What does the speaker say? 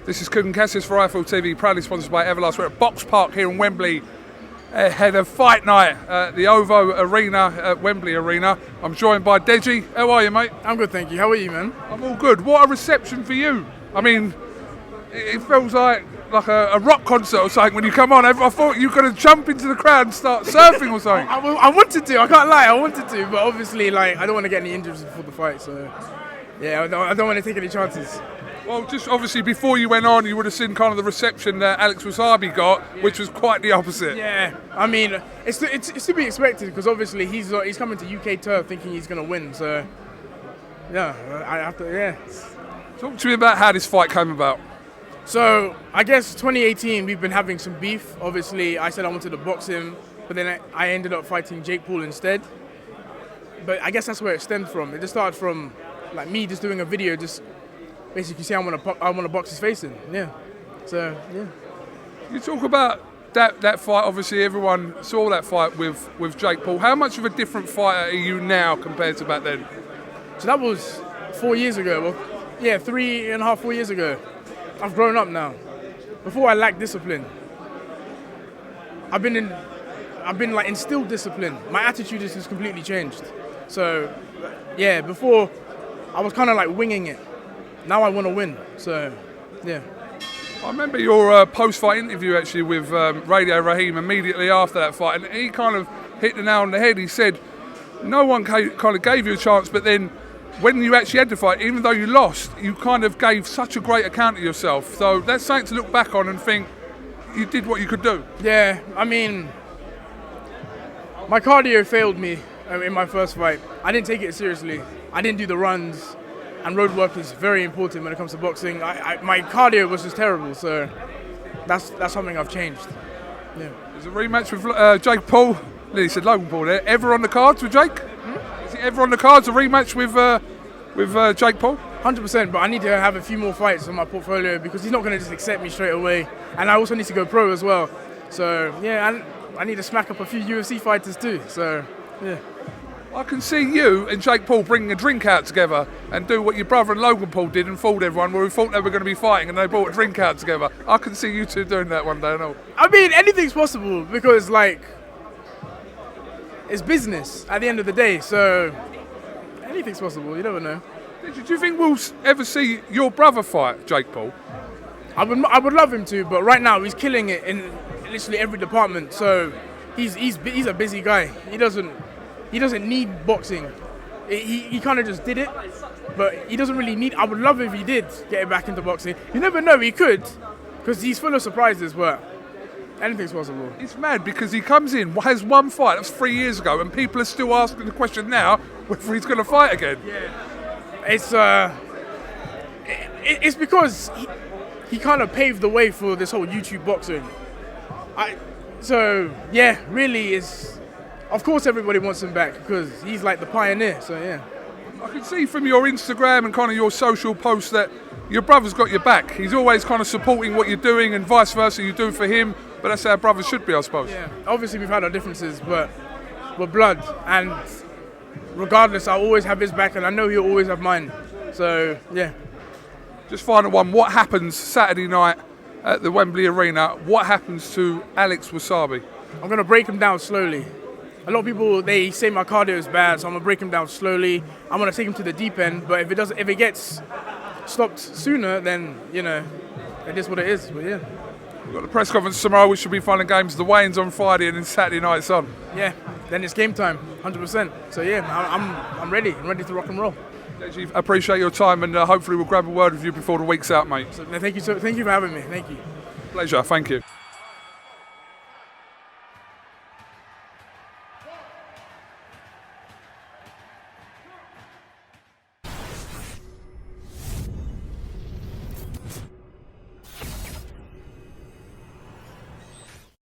This is KUGAN CASSIUS for IFL TV, proudly sponsored by Everlast. We're at Box Park here in Wembley, ahead of fight night at the OVO Arena at Wembley Arena. I'm joined by Deji. How are you, mate? I'm good, thank you. How are you, man? I'm all good. What a reception for you. I mean, it feels like a rock concert or something when you come on. I thought you were going to jump into the crowd and start surfing or something. I wanted to, I can't lie, I wanted to, but obviously, I don't want to get any injuries before the fight, so yeah, I don't want to take any chances. Well, just obviously before you went on, you would have seen kind of the reception that Alex Wassabi got, which was quite the opposite. Yeah, I mean, it's to be expected because obviously he's coming to UK turf thinking he's going to win. So yeah, I have to. Yeah. Talk to me about how this fight came about. So I guess 2018 we've been having some beef. Obviously, I said I wanted to box him, but then I ended up fighting Jake Paul instead. But I guess that's where it stemmed from. It just started from me just doing a video, just basically saying I want to box his face in. Yeah. So yeah. You talk about that fight. Obviously, everyone saw that fight with Jake Paul. How much of a different fighter are you now compared to back then? So that was 4 years ago. Well, yeah, 3.5, 4 years ago. I've grown up now. Before I lacked discipline. I've been instilled discipline. My attitude has just completely changed. So yeah, before I was kind of winging it. Now I want to win. So yeah. I remember your post-fight interview actually with Radio Raheem immediately after that fight, and he kind of hit the nail on the head. He said no one kind of gave you a chance, but then when you actually had to fight, even though you lost, you kind of gave such a great account of yourself. So that's something to look back on and think you did what you could do. Yeah, I mean, my cardio failed me in my first fight. I didn't take it seriously. I didn't do the runs, and road work is very important when it comes to boxing. My cardio was just terrible, so that's something I've changed. Yeah. There's a rematch with Jake Paul. He said Logan Paul there. Ever on the cards with Jake? Is it ever on the cards, a rematch with Jake Paul? 100%, but I need to have a few more fights on my portfolio because he's not going to just accept me straight away. And I also need to go pro as well. So yeah, I need to smack up a few UFC fighters too. So yeah. I can see you and Jake Paul bringing a drink out together and do what your brother and Logan Paul did and fooled everyone where we thought they were going to be fighting and they brought a drink out together. I can see you two doing that one day and all. I mean, anything's possible because it's business at the end of the day, so anything's possible, you never know. Do you think we'll ever see your brother fight Jake Paul? I would love him to, but right now he's killing it in literally every department, so he's a busy guy. He doesn't need boxing. He kind of just did it, but he doesn't really need. I would love if he did get back into boxing. You never know, he could, because he's full of surprises, but anything's possible. It's mad because he comes in, has one fight, that was 3 years ago, and people are still asking the question now whether he's going to fight again. Yeah. It's because he kind of paved the way for this whole YouTube boxing. So yeah, really is. Of course everybody wants him back because he's like the pioneer, so yeah. I can see from your Instagram and kind of your social posts that your brother's got your back. He's always kind of supporting what you're doing and vice versa, you do for him, but that's how brothers should be, I suppose. Yeah, obviously we've had our differences, but we're blood, and regardless, I'll always have his back, and I know he'll always have mine, so yeah. Just final one, what happens Saturday night at the Wembley Arena? What happens to Alex Wassabi? I'm going to break him down slowly. A lot of people, they say my cardio is bad, so I'm going to break him down slowly. I'm going to take him to the deep end, but if it gets stopped sooner, then, it is what it is, but yeah. We've got the press conference tomorrow, which should be fun and games. The weigh-in's on Friday, and then Saturday night's on. Yeah, then it's game time, 100%. So yeah, I'm ready. I'm ready to rock and roll. Deji, appreciate your time, and hopefully we'll grab a word with you before the week's out, mate. So, thank you for having me. Thank you. Pleasure, thank you.